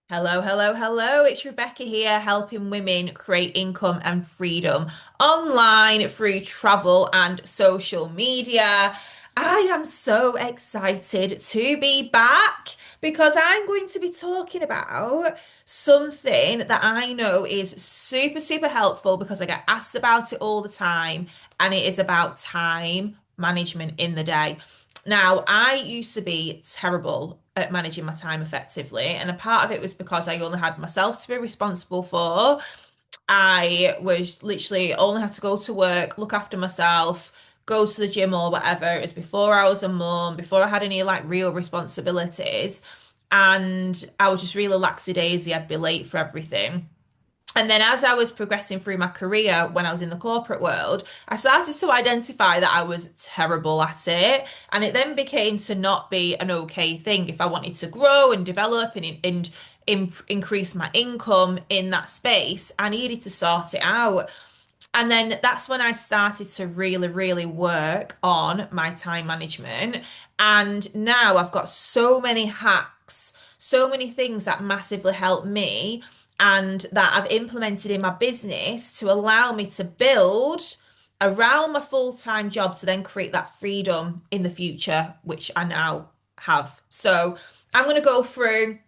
Hello, hello, hello. It's Rebecca here, helping women create income and freedom online through travel and social media. I am so excited to be back because I'm going to be talking about something that I know is super, super helpful because I get asked about it all the time, and it is about time management in the day. Now, I used to be terrible at managing my time effectively, and a part of it was because I only had myself to be responsible for. I was literally only had to go to work, look after myself, go to the gym or whatever. It was before I was a mum, before I had any like real responsibilities. And I was just really lackadaisy. I'd be late for everything. And then as I was progressing through my career when I was in the corporate world, I started to identify that I was terrible at it. And it then became to not be an okay thing if I wanted to grow and develop and increase my income in that space. I needed to sort it out. And then that's when I started to really, really work on my time management. And now I've got so many hacks, so many things that massively help me and that I've implemented in my business to allow me to build around my full-time job to then create that freedom in the future, which I now have. So I'm going to go through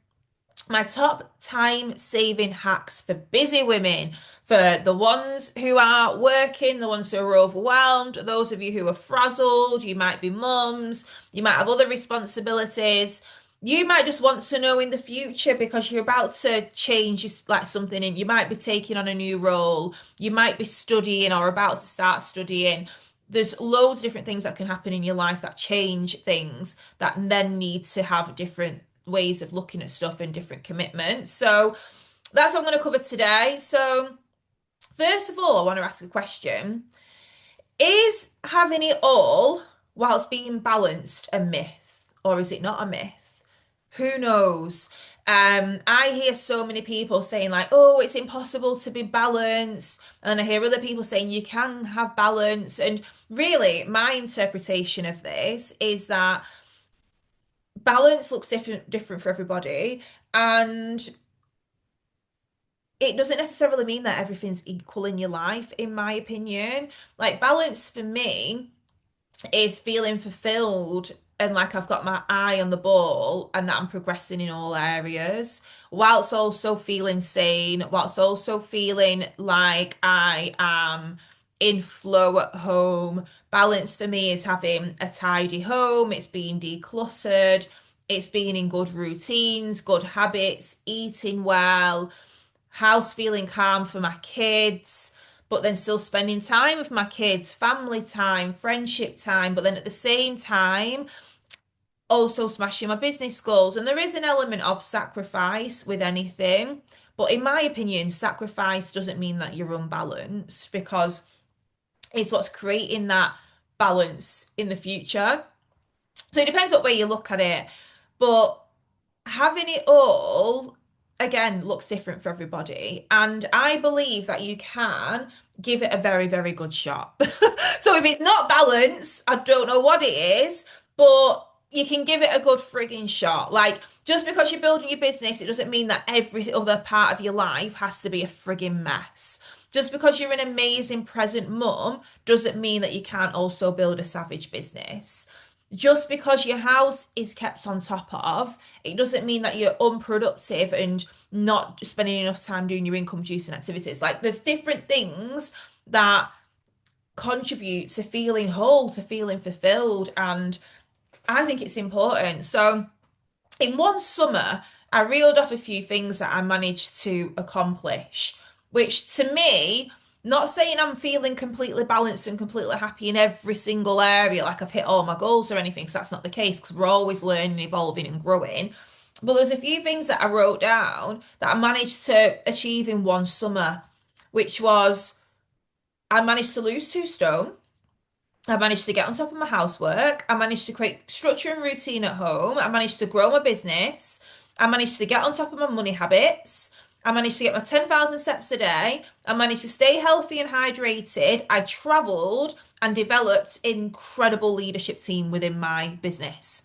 my top time saving hacks for busy women, for the ones who are working, the ones who are overwhelmed, those of you who are frazzled, you might be mums, you might have other responsibilities. You might just want to know in the future because you're about to change like something and you might be taking on a new role, you might be studying or about to start studying. There's loads of different things that can happen in your life that change things that then need to have different ways of looking at stuff and different commitments. So that's what I'm going to cover today. So, first of all, I want to ask a question. Is having it all whilst being balanced a myth, or is it not a myth? Who knows? I hear so many people saying like, "Oh, it's impossible to be balanced," and I hear other people saying you can have balance. And really, my interpretation of this is that balance looks different for everybody, and it doesn't necessarily mean that everything's equal in your life, in my opinion. Like balance for me is feeling fulfilled and like I've got my eye on the ball and that I'm progressing in all areas, whilst also feeling sane, whilst also feeling like I am in flow at home. Balance for me is having a tidy home, it's being decluttered, it's being in good routines, good habits, eating well, house feeling calm for my kids, but then still spending time with my kids, family time, friendship time, but then at the same time, also smashing my business goals. And there is an element of sacrifice with anything. But in my opinion, sacrifice doesn't mean that you're unbalanced because it's what's creating that balance in the future. So it depends what way you look at it. But having it all again looks different for everybody, and I believe that you can give it a very, very good shot. So if it's not balanced, I don't know what it is, but you can give it a good frigging shot. Like, just because you're building your business, it doesn't mean that every other part of your life has to be a frigging mess. Just because you're an amazing present mum doesn't mean that you can't also build a savage business. Just because your house is kept on top of, it doesn't mean that you're unproductive and not spending enough time doing your income producing activities. Like, there's different things that contribute to feeling whole, to feeling fulfilled. And I think it's important. So, in one summer, I reeled off a few things that I managed to accomplish, which to me, not saying I'm feeling completely balanced and completely happy in every single area, like I've hit all my goals or anything, because that's not the case, because we're always learning, evolving, and growing. But there's a few things that I wrote down that I managed to achieve in one summer, which was I managed to lose 2 stone. I managed to get on top of my housework. I managed to create structure and routine at home. I managed to grow my business. I managed to get on top of my money habits. I managed to get my 10,000 steps a day. I managed to stay healthy and hydrated. I traveled and developed an incredible leadership team within my business.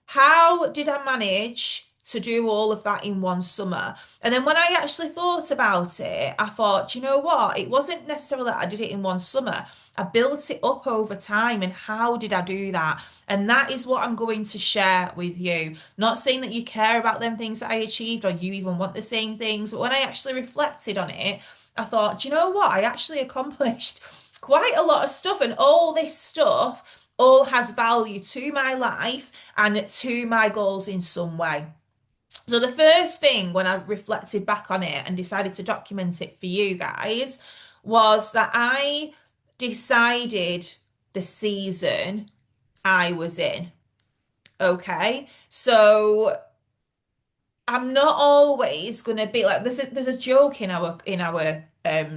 How did I manage to do all of that in one summer. And then when I actually thought about it, I thought, you know what? It wasn't necessarily that I did it in one summer. I built it up over time. And how did I do that? And that is what I'm going to share with you. Not saying that you care about them things that I achieved or you even want the same things, but when I actually reflected on it, I thought, do you know what? I actually accomplished quite a lot of stuff, and all this stuff all has value to my life and to my goals in some way. So the first thing when I reflected back on it and decided to document it for you guys was that I decided the season I was in. Okay. So I'm not always gonna be like there's a joke in our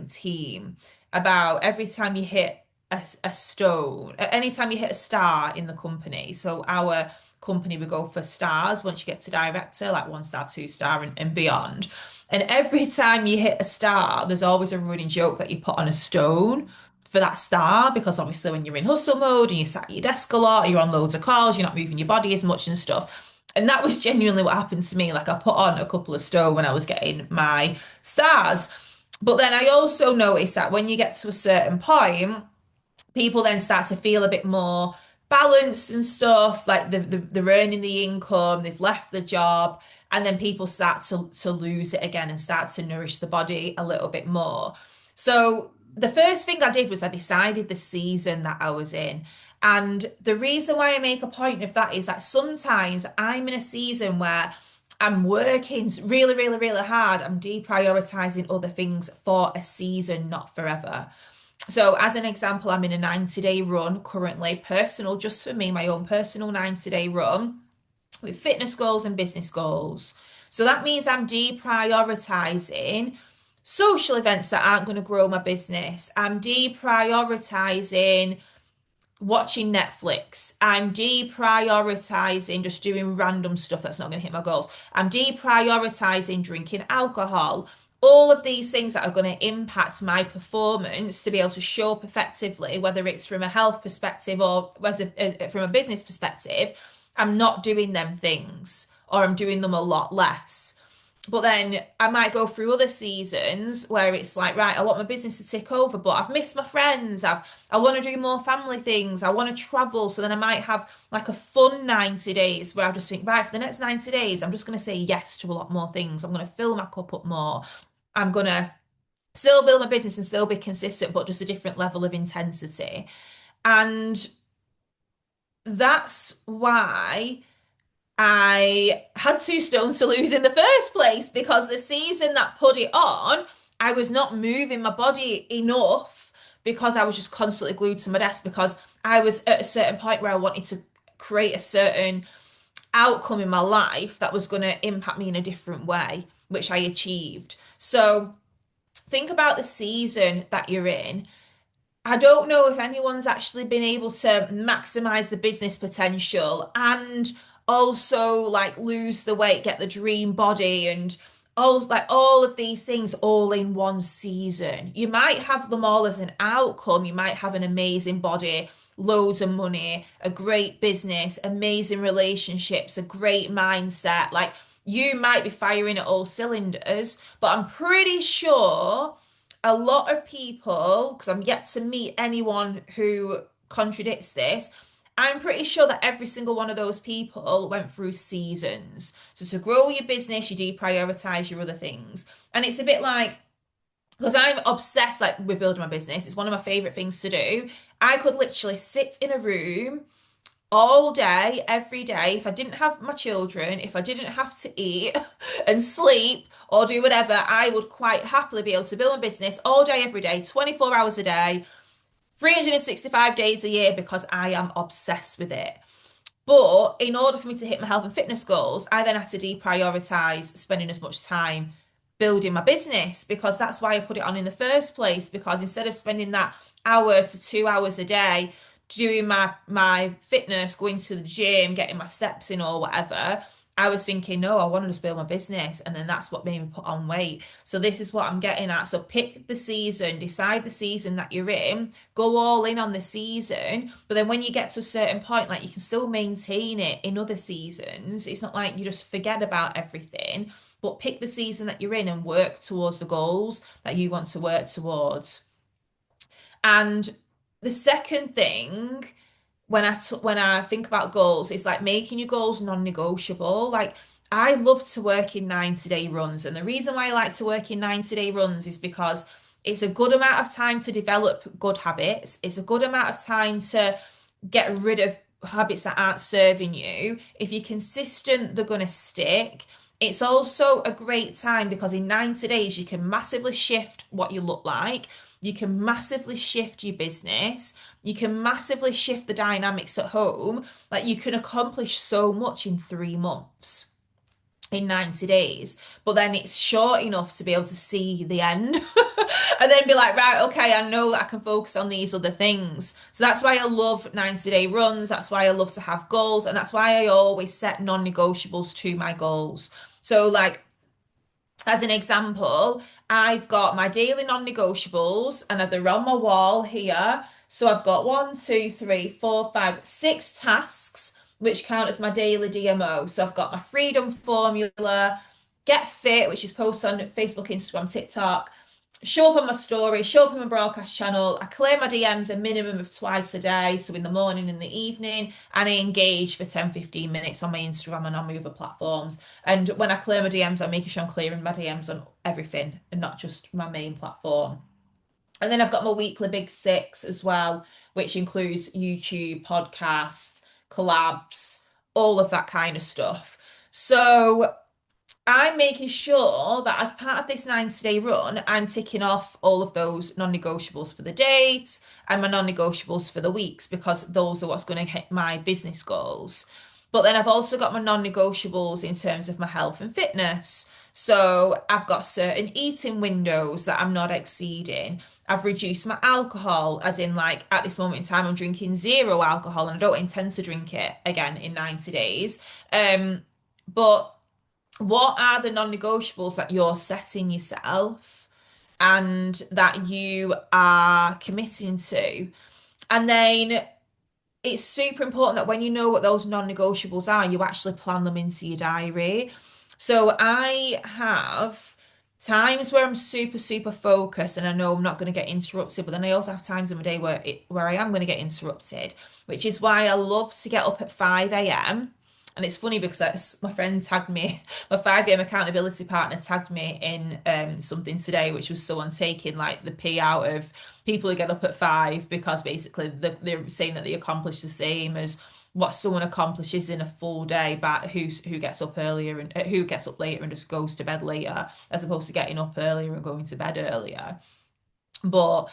team about every time you hit a stone, anytime you hit a star in the company. So our company would go for stars once you get to director, like 1 star, 2 star, and beyond. And every time you hit a star, there's always a running joke that you put on a stone for that star, because obviously when you're in hustle mode and you're sat at your desk a lot, you're on loads of calls, you're not moving your body as much and stuff. And that was genuinely what happened to me. Like I put on a couple of stone when I was getting my stars. But then I also noticed that when you get to a certain point, people then start to feel a bit more balanced and stuff. Like they're earning the income, they've left the job, and then people start to lose it again and start to nourish the body a little bit more. So the first thing I did was I decided the season that I was in. And the reason why I make a point of that is that sometimes I'm in a season where I'm working really, really, really hard. I'm deprioritizing other things for a season, not forever. So, as an example, I'm in a 90-day run currently, personal, just for me, my own personal 90-day run with fitness goals and business goals. So that means I'm deprioritizing social events that aren't going to grow my business. I'm deprioritizing watching Netflix. I'm deprioritizing just doing random stuff that's not going to hit my goals. I'm deprioritizing drinking alcohol. All of these things that are going to impact my performance to be able to show up effectively, whether it's from a health perspective or from a business perspective, I'm not doing them things, or I'm doing them a lot less. But then I might go through other seasons where it's like, right, I want my business to tick over, but I've missed my friends. I want to do more family things. I want to travel. So then I might have like a fun 90 days where I just think, right, for the next 90 days, I'm just going to say yes to a lot more things. I'm going to fill my cup up more. I'm going to still build my business and still be consistent, but just a different level of intensity. And that's why I had 2 stone to lose in the first place, because the season that put it on, I was not moving my body enough because I was just constantly glued to my desk, because I was at a certain point where I wanted to create a certain outcome in my life that was going to impact me in a different way, which I achieved. So think about the season that you're in. I don't know if anyone's actually been able to maximize the business potential and also like lose the weight, get the dream body, and all of these things all in one season. You might have them all as an outcome. You might have an amazing body, loads of money, a great business, amazing relationships, a great mindset. Like you might be firing at all cylinders, but I'm pretty sure a lot of people, because I'm yet to meet anyone who contradicts this, I'm pretty sure that every single one of those people went through seasons. So to grow your business, you deprioritize your other things. And it's a bit like, because I'm obsessed like with building my business, it's one of my favorite things to do. I could literally sit in a room all day, every day, if I didn't have my children, if I didn't have to eat and sleep or do whatever, I would quite happily be able to build my business all day, every day, 24 hours a day, 365 days a year, because I am obsessed with it. But in order for me to hit my health and fitness goals, I then had to deprioritize spending as much time building my business, because that's why I put it on in the first place. Because instead of spending that hour to 2 hours a day doing my fitness, going to the gym, getting my steps in or whatever, I was thinking, no, I want to just build my business. And then that's what made me put on weight. So this is what I'm getting at. So pick the season, decide the season that you're in, go all in on the season. But then when you get to a certain point, like you can still maintain it in other seasons. It's not like you just forget about everything, but pick the season that you're in and work towards the goals that you want to work towards. And the second thing when I think about goals, it's like making your goals non-negotiable. Like I love to work in 90-day runs, and the reason why I like to work in 90-day runs is because it's a good amount of time to develop good habits. It's a good amount of time to get rid of habits that aren't serving you. If you're consistent, they're going to stick. It's also a great time because in 90 days, you can massively shift what you look like. You can massively shift your business. You can massively shift the dynamics at home. Like you can accomplish so much in 3 months, in 90 days, but then it's short enough to be able to see the end and then be like, right, okay, I know that I can focus on these other things. So that's why I love 90-day runs. That's why I love to have goals. And that's why I always set non-negotiables to my goals. So, like, as an example, I've got my daily non-negotiables and they're on my wall here. So I've got 1, 2, 3, 4, 5, 6 tasks, which count as my daily DMO. So I've got my freedom formula, get fit, which is posted on Facebook, Instagram, TikTok, show up on my story, show up on my broadcast channel. I clear my DMs a minimum of twice a day, so in the morning and the evening, and I engage for 10, 15 minutes on my Instagram and on my other platforms. And when I clear my DMs, I'm making sure I'm clearing my DMs on everything and not just my main platform. And then I've got my weekly big six as well, which includes YouTube, podcasts, collabs, all of that kind of stuff. So I'm making sure that as part of this 90-day run, I'm ticking off all of those non-negotiables for the dates and my non-negotiables for the weeks because those are what's going to hit my business goals. But then I've also got my non-negotiables in terms of my health and fitness. So I've got certain eating windows that I'm not exceeding. I've reduced my alcohol, as in, like, at this moment in time, I'm drinking zero alcohol and I don't intend to drink it again in 90 days. But what are the non-negotiables that you're setting yourself and that you are committing to? And then it's super important that when you know what those non-negotiables are, you actually plan them into your diary. So I have times where I'm super, super focused and I know I'm not going to get interrupted, but then I also have times in my day where I am going to get interrupted, which is why I love to get up at 5 a.m. And it's funny because my friend tagged me, my 5 a.m. accountability partner tagged me in something today, which was someone taking like the P out of people who get up at 5 because basically they're saying that they accomplish the same as what someone accomplishes in a full day, but who gets up earlier and who gets up later and just goes to bed later, as opposed to getting up earlier and going to bed earlier. But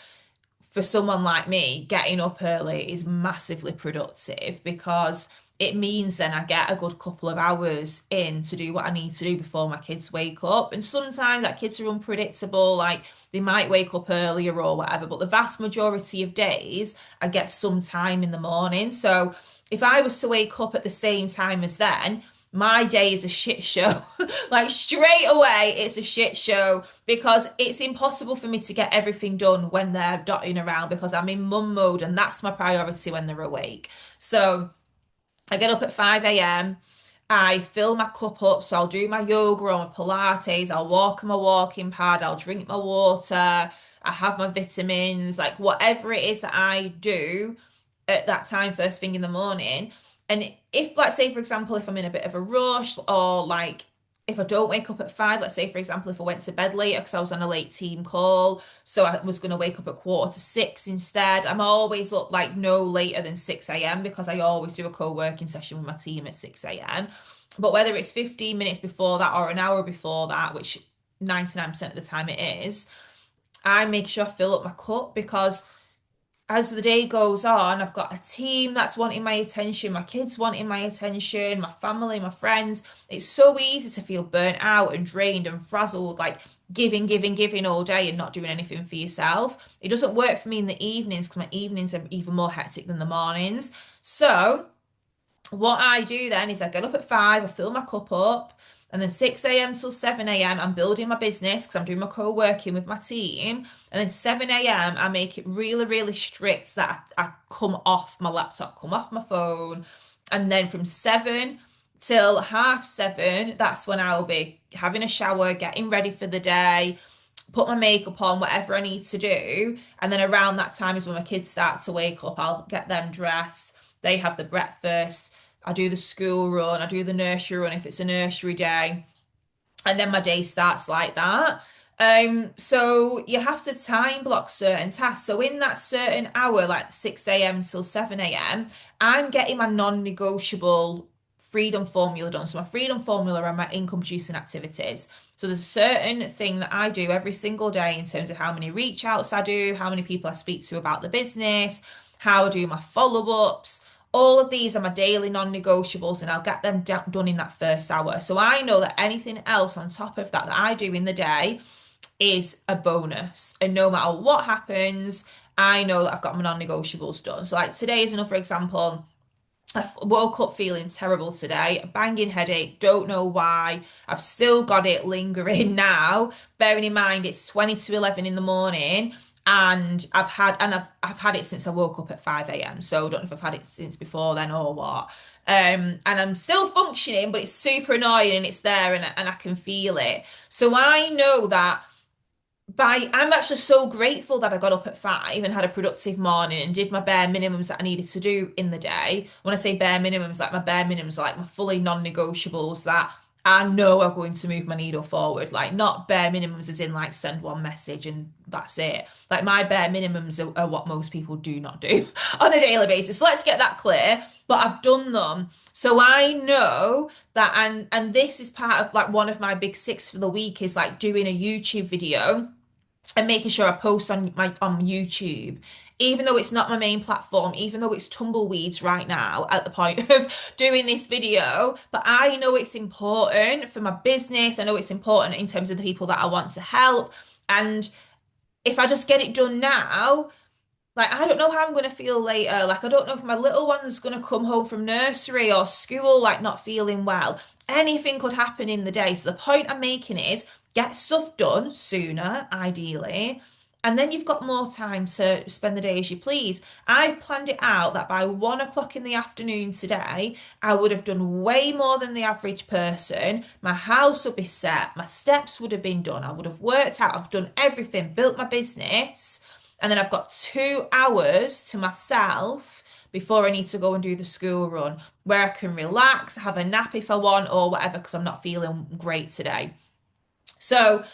for someone like me, getting up early is massively productive because it means then I get a good couple of hours in to do what I need to do before my kids wake up. And sometimes like kids are unpredictable, like they might wake up earlier or whatever, but the vast majority of days I get some time in the morning. So if I was to wake up at the same time as then, my day is a shit show. Like straight away, it's a shit show because it's impossible for me to get everything done when they're dotting around because I'm in mum mode and that's my priority when they're awake. So I get up at 5 a.m. I fill my cup up, so I'll do my yoga or my Pilates, I'll walk on my walking pad, I'll drink my water, I have my vitamins, like whatever it is that I do at that time, first thing in the morning. And if, like, say, for example, if I'm in a bit of a rush or like if I don't wake up at 5, let's say, for example, if I went to bed later because I was on a late team call, so I was going to wake up at 5:45 instead. I'm always up like no later than 6 a.m. because I always do a co-working session with my team at 6 a.m. But whether it's 15 minutes before that or an hour before that, which 99% of the time it is, I make sure I fill up my cup because as the day goes on, I've got a team that's wanting my attention, my kids wanting my attention, my family, my friends. It's so easy to feel burnt out and drained and frazzled, like giving, giving, giving all day and not doing anything for yourself. It doesn't work for me in the evenings because my evenings are even more hectic than the mornings. So What I do then is I get up at 5, I fill my cup up, and then 6 a.m. till 7 a.m. I'm building my business because I'm doing my co-working with my team. And then 7 a.m. I make it really, really strict that I come off my laptop, come off my phone. And then from 7 till half 7, that's when I'll be having a shower, getting ready for the day, put my makeup on, whatever I need to do. And then around that time is when my kids start to wake up. I'll get them dressed. They have the breakfast. I do the school run. I do the nursery run if it's a nursery day. And then my day starts like that. So you have to time block certain tasks. So in that certain hour, like 6 a.m. till 7 a.m., I'm getting my non-negotiable freedom formula done. So my freedom formula are my income producing activities. So there's a certain thing that I do every single day in terms of how many reach outs I do, how many people I speak to about the business, how I do my follow-ups. All of these are my daily non-negotiables, and I'll get them done in that first hour. So I know that anything else on top of that that I do in the day is a bonus. And no matter what happens, I know that I've got my non-negotiables done. So like today is another example. I woke up feeling terrible today, a banging headache, don't know why. I've still got it lingering now, bearing in mind it's 20 to 11 in the morning, and I've had it since I woke up at 5 a.m. So I don't know if I've had it since before then or what. And I'm still functioning, but it's super annoying and it's there, and I can feel it. So I know that I'm actually so grateful that I got up at 5 and had a productive morning and did my bare minimums that I needed to do in the day. When I say bare minimums, like my bare minimums, like my fully non-negotiables that I know are going to move my needle forward. Like not bare minimums as in like send one message and that's it. Like my bare minimums are what most people do not do on a daily basis. So let's get that clear. But I've done them. So I know that, and this is part of like one of my big six for the week is like doing a YouTube video and making sure I post on YouTube, even though it's not my main platform, even though it's tumbleweeds right now at the point of doing this video. But I know it's important for my business. I know it's important in terms of the people that I want to help. And if I just get it done now, like, I don't know how I'm going to feel later. Like, I don't know if my little one's going to come home from nursery or school, like, not feeling well. Anything could happen in the day. So, the point I'm making is get stuff done sooner, ideally. And then you've got more time to spend the day as you please. I've planned it out that by 1 o'clock in the afternoon today, I would have done way more than the average person. My house would be set, my steps would have been done, I would have worked out, I've done everything, built my business. And then I've got 2 hours to myself before I need to go and do the school run where I can relax, have a nap if I want, or whatever, because I'm not feeling great today. So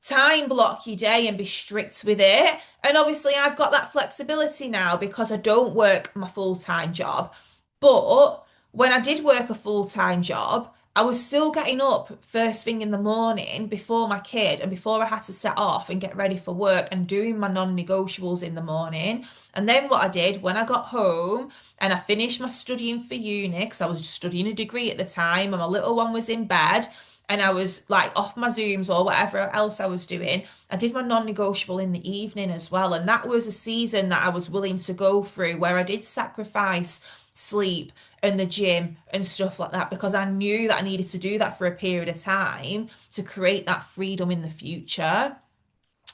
time block your day and be strict with it. And obviously, I've got that flexibility now because I don't work my full-time job. But when I did work a full-time job, I was still getting up first thing in the morning before my kid and before I had to set off and get ready for work and doing my non-negotiables in the morning. And then what I did when I got home and I finished my studying for uni, because I was studying a degree at the time and my little one was in bed, and I was like off my Zooms or whatever else I was doing. I did my non-negotiable in the evening as well. And that was a season that I was willing to go through where I did sacrifice sleep and the gym and stuff like that because I knew that I needed to do that for a period of time to create that freedom in the future.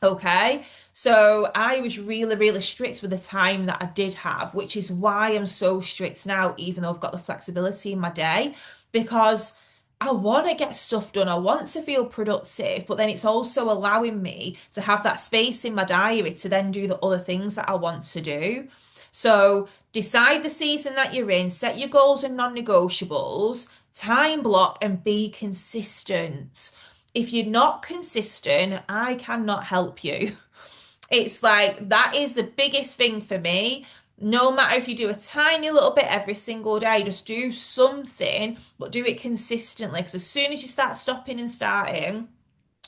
Okay, so I was really, really strict with the time that I did have, which is why I'm so strict now, even though I've got the flexibility in my day, because I want to get stuff done. I want to feel productive, but then it's also allowing me to have that space in my diary to then do the other things that I want to do. So decide the season that you're in, set your goals and non-negotiables, time block, and be consistent. If you're not consistent, I cannot help you. It's like that is the biggest thing for me. No matter if you do a tiny little bit every single day, just do something, but do it consistently. Because as soon as you start stopping and starting,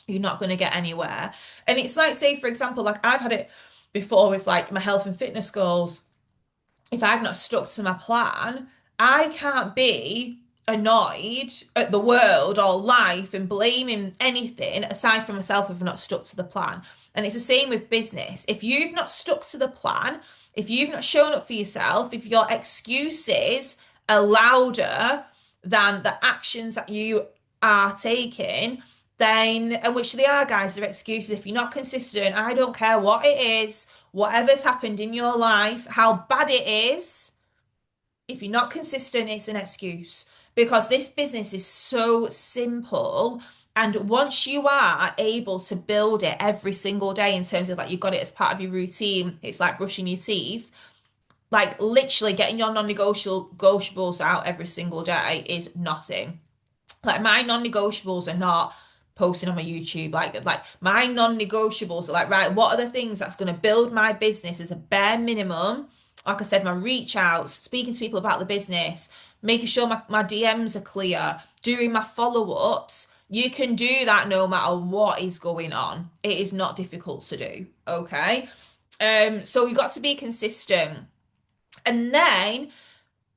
you're not going to get anywhere. And it's like, say, for example, like I've had it before with like my health and fitness goals. If I've not stuck to my plan, I can't be annoyed at the world or life and blaming anything aside from myself if I've not stuck to the plan. And it's the same with business. If you've not stuck to the plan, if you've not shown up for yourself, if your excuses are louder than the actions that you are taking, then, and which they are, guys, they're excuses. If you're not consistent, I don't care what it is, whatever's happened in your life, how bad it is, if you're not consistent, it's an excuse. Because this business is so simple. And once you are able to build it every single day in terms of like you've got it as part of your routine, it's like brushing your teeth, like literally getting your non-negotiables out every single day is nothing. Like my non-negotiables are not posting on my YouTube. Like my non-negotiables are like, right, what are the things that's going to build my business as a bare minimum? Like I said, my reach outs, speaking to people about the business, making sure my DMs are clear, doing my follow-ups. You can do that no matter what is going on. It is not difficult to do. Okay. So you've got to be consistent. And then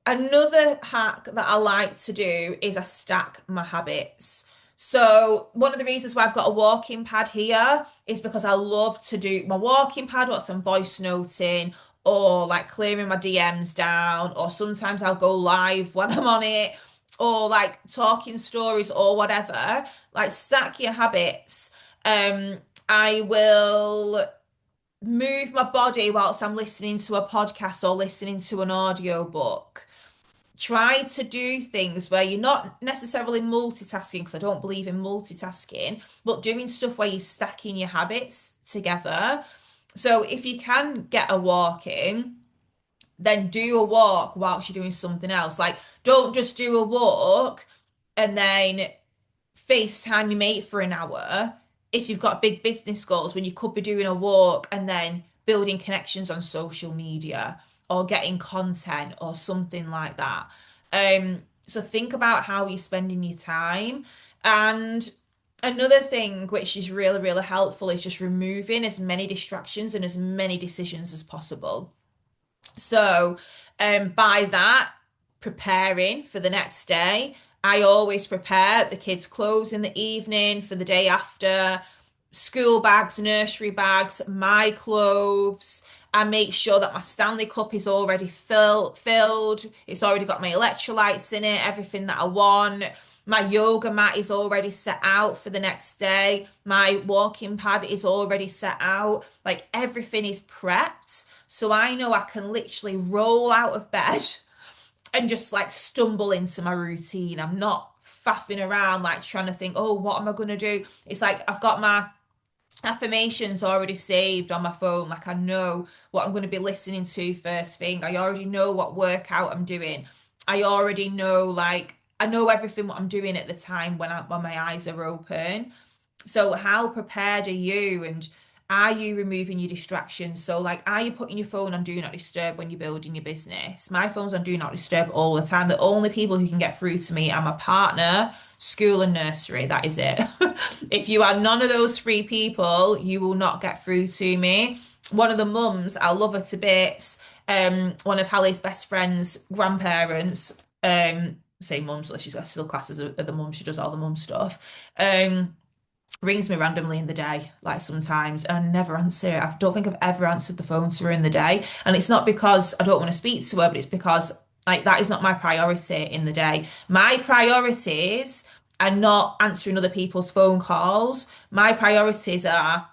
another hack that I like to do is I stack my habits. So one of the reasons why I've got a walking pad here is because I love to do my walking pad whilst I'm voice noting or like clearing my DMs down, or sometimes I'll go live when I'm on it, or like talking stories or whatever. Like stack your habits. I will move my body whilst I'm listening to a podcast or listening to an audio book. Try to do things where you're not necessarily multitasking, because I don't believe in multitasking, but doing stuff where you're stacking your habits together. So if you can get a walk in, then do a walk whilst you're doing something else. Like, don't just do a walk and then FaceTime your mate for an hour if you've got big business goals, when you could be doing a walk and then building connections on social media or getting content or something like that. So think about how you're spending your time. And another thing which is really, really helpful is just removing as many distractions and as many decisions as possible. So, by that, preparing for the next day, I always prepare the kids' clothes in the evening for the day after, school bags, nursery bags, my clothes. I make sure that my Stanley cup is already filled. It's already got my electrolytes in it, everything that I want. My yoga mat is already set out for the next day. My walking pad is already set out. Like everything is prepped. So I know I can literally roll out of bed and just like stumble into my routine. I'm not faffing around like trying to think, oh, what am I going to do? It's like I've got my affirmations already saved on my phone. Like I know what I'm going to be listening to first thing. I already know what workout I'm doing. I already know like I know everything what I'm doing at the time when my eyes are open. So how prepared are you, and are you removing your distractions? So like, are you putting your phone on do not disturb when you're building your business? My phone's on do not disturb all the time. The only people who can get through to me are my partner, school and nursery. That is it. If you are none of those three people, you will not get through to me. One of the mums, I love her to bits. One of Hallie's best friends' grandparents, say mums, so she's got still classes of the mum, she does all the mum stuff. Rings me randomly in the day, like sometimes, and I never answer it. I don't think I've ever answered the phone to her in the day. And it's not because I don't want to speak to her, but it's because like that is not my priority in the day. My priorities are not answering other people's phone calls. My priorities are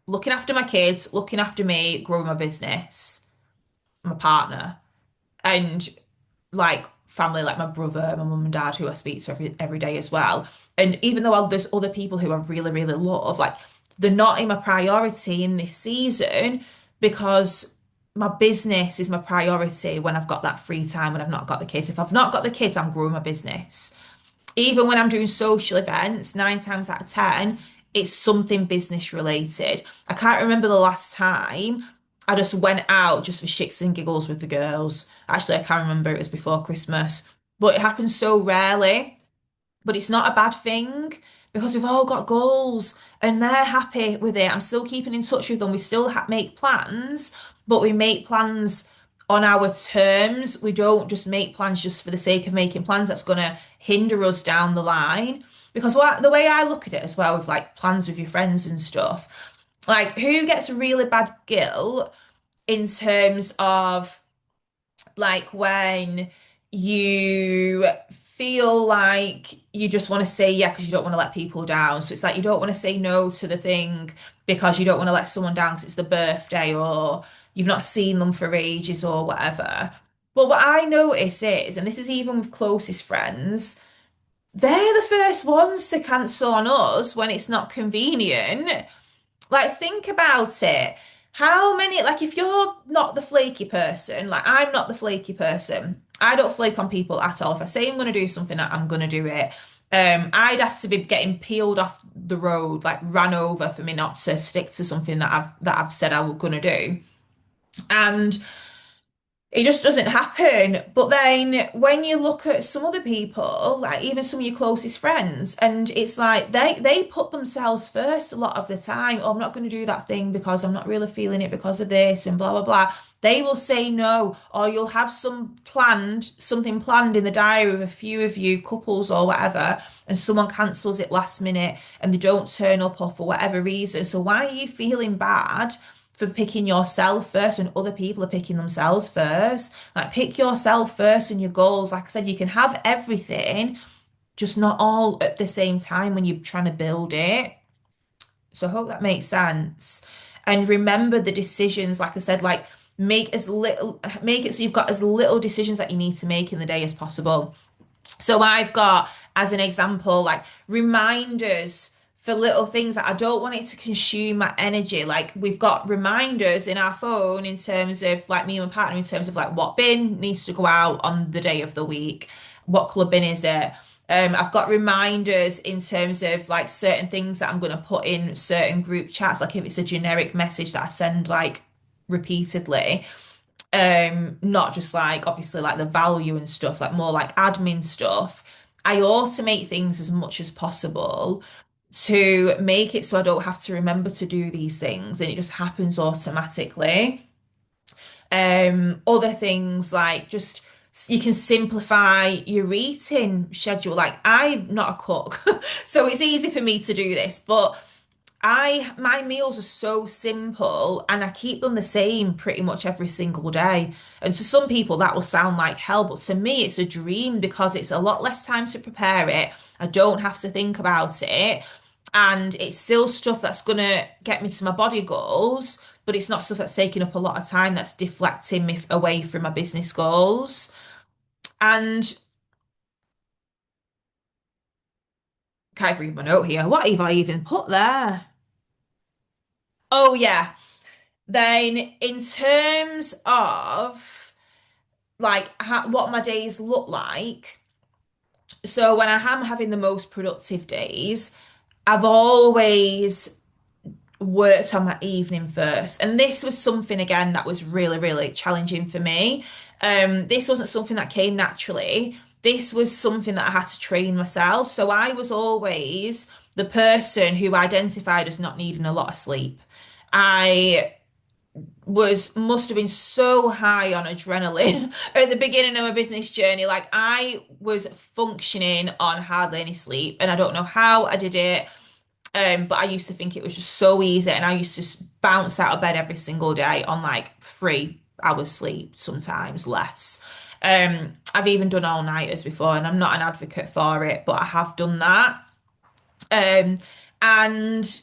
looking after my kids, looking after me, growing my business, my partner, and like family, like my brother, my mum and dad, who I speak to every day as well. And even though there's other people who I really, really love, like they're not in my priority in this season because my business is my priority when I've got that free time, when I've not got the kids. If I've not got the kids, I'm growing my business. Even when I'm doing social events, 9 times out of 10, it's something business related. I can't remember the last time I just went out just for shits and giggles with the girls. Actually, I can't remember, it was before Christmas, but it happens so rarely. But it's not a bad thing because we've all got goals and they're happy with it. I'm still keeping in touch with them. We still make plans, but we make plans on our terms. We don't just make plans just for the sake of making plans that's going to hinder us down the line. Because the way I look at it as well, with like plans with your friends and stuff, like who gets really bad guilt in terms of like when you feel like you just want to say yeah because you don't want to let people down. So it's like you don't want to say no to the thing because you don't want to let someone down because it's the birthday or you've not seen them for ages or whatever. But what I notice is, and this is even with closest friends, they're the first ones to cancel on us when it's not convenient. Like, think about it. How many, like, if you're not the flaky person, like, I'm not the flaky person, I don't flake on people at all. If I say I'm going to do something, I'm going to do it. I'd have to be getting peeled off the road, like ran over for me not to stick to something that I've said I was going to do. And it just doesn't happen. But then when you look at some other people, like even some of your closest friends, and it's like they put themselves first a lot of the time. Oh, I'm not going to do that thing because I'm not really feeling it because of this and blah blah blah. They will say no, or you'll have something planned in the diary with a few of you, couples or whatever, and someone cancels it last minute and they don't turn up or for whatever reason. So why are you feeling bad for picking yourself first when other people are picking themselves first? Like, pick yourself first and your goals. Like I said, you can have everything, just not all at the same time when you're trying to build it. So I hope that makes sense. And remember the decisions, like I said, like make it so you've got as little decisions that you need to make in the day as possible. So I've got, as an example, like reminders for little things that I don't want it to consume my energy. Like we've got reminders in our phone in terms of like me and my partner in terms of like what bin needs to go out on the day of the week, what club bin is it. I've got reminders in terms of like certain things that I'm going to put in certain group chats, like if it's a generic message that I send like repeatedly, not just like obviously like the value and stuff, like more like admin stuff. I automate things as much as possible to make it so I don't have to remember to do these things and it just happens automatically. Other things like just you can simplify your eating schedule. Like I'm not a cook, so it's easy for me to do this, but my meals are so simple and I keep them the same pretty much every single day. And to some people that will sound like hell, but to me it's a dream because it's a lot less time to prepare it. I don't have to think about it. And it's still stuff that's gonna get me to my body goals, but it's not stuff that's taking up a lot of time that's deflecting me away from my business goals. And can't read my note here. What have I even put there? Oh yeah. Then, in terms of like what my days look like, so when I am having the most productive days, I've always worked on my evening first. And this was something again that was really, really challenging for me. This wasn't something that came naturally. This was something that I had to train myself. So I was always the person who identified as not needing a lot of sleep. I must have been so high on adrenaline at the beginning of my business journey. Like I was functioning on hardly any sleep, and I don't know how I did it. But I used to think it was just so easy, and I used to bounce out of bed every single day on like 3 hours sleep, sometimes less. I've even done all-nighters before, and I'm not an advocate for it, but I have done that. Um, and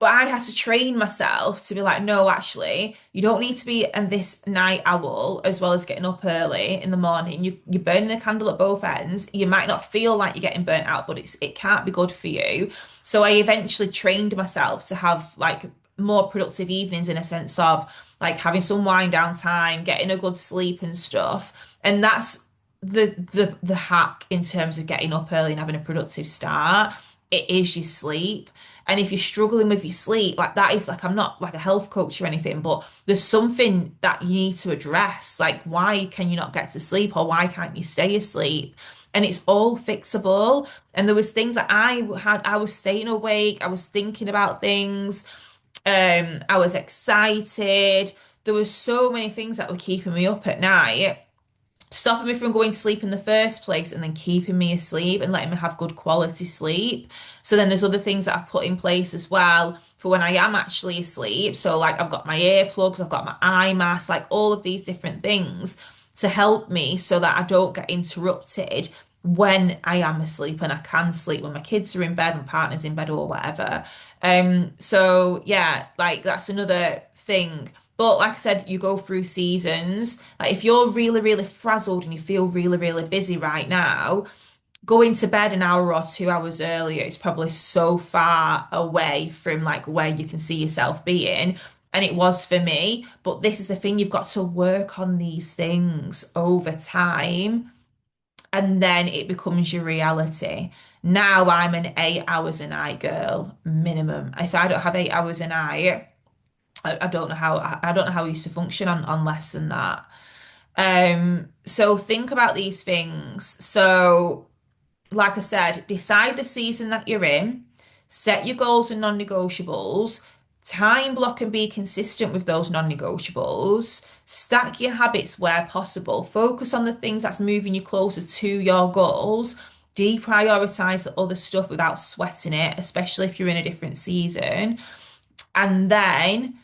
But I had to train myself to be like, no, actually, you don't need to be this night owl as well as getting up early in the morning. You're burning the candle at both ends. You might not feel like you're getting burnt out, but it can't be good for you. So I eventually trained myself to have like more productive evenings in a sense of like having some wind down time, getting a good sleep and stuff. And that's the hack in terms of getting up early and having a productive start. It is your sleep. And if you're struggling with your sleep, like that is like, I'm not like a health coach or anything, but there's something that you need to address. Like, why can you not get to sleep or why can't you stay asleep? And it's all fixable. And there was things that I was staying awake, I was thinking about things, I was excited. There were so many things that were keeping me up at night, stopping me from going to sleep in the first place and then keeping me asleep and letting me have good quality sleep. So then there's other things that I've put in place as well for when I am actually asleep. So like I've got my earplugs, I've got my eye mask, like all of these different things to help me so that I don't get interrupted when I am asleep and I can sleep when my kids are in bed, my partner's in bed or whatever. So yeah, like that's another thing. But like I said, you go through seasons. Like if you're really, really frazzled and you feel really, really busy right now, going to bed an hour or 2 hours earlier is probably so far away from like where you can see yourself being. And it was for me. But this is the thing, you've got to work on these things over time, and then it becomes your reality. Now I'm an 8 hours a night girl, minimum. If I don't have 8 hours a night, I don't know how I don't know how I used to function on less than that. So think about these things. So like I said, decide the season that you're in, set your goals and non-negotiables, time block and be consistent with those non-negotiables, stack your habits where possible, focus on the things that's moving you closer to your goals, deprioritize the other stuff without sweating it, especially if you're in a different season, and then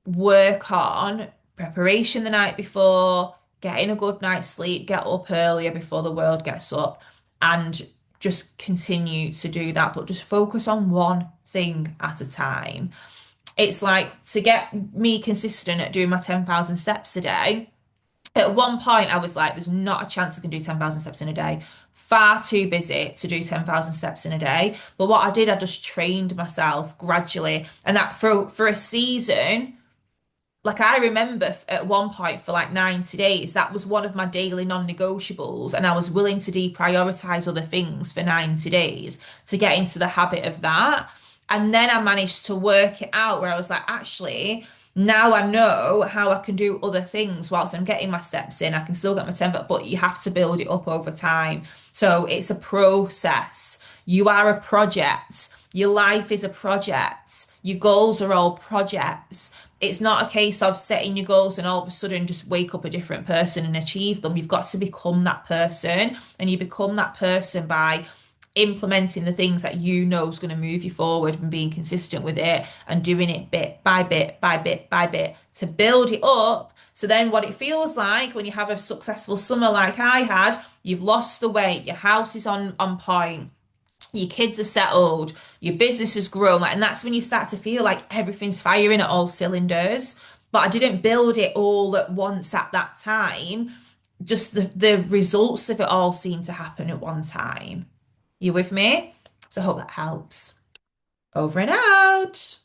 work on preparation the night before, getting a good night's sleep, get up earlier before the world gets up, and just continue to do that. But just focus on one thing at a time. It's like to get me consistent at doing my 10,000 steps a day. At one point, I was like, there's not a chance I can do 10,000 steps in a day. Far too busy to do 10,000 steps in a day. But what I did, I just trained myself gradually. And that for a season, like I remember at one point for like 90 days, that was one of my daily non-negotiables, and I was willing to deprioritize other things for 90 days to get into the habit of that. And then I managed to work it out where I was like, actually, now I know how I can do other things whilst I'm getting my steps in. I can still get my 10, but you have to build it up over time. So it's a process. You are a project. Your life is a project. Your goals are all projects. It's not a case of setting your goals and all of a sudden just wake up a different person and achieve them. You've got to become that person, and you become that person by implementing the things that you know is going to move you forward and being consistent with it and doing it bit by bit by bit by bit to build it up. So then what it feels like when you have a successful summer like I had, you've lost the weight, your house is on point, your kids are settled, your business has grown, and that's when you start to feel like everything's firing at all cylinders. But I didn't build it all at once at that time. Just the results of it all seem to happen at one time. You with me? So I hope that helps. Over and out.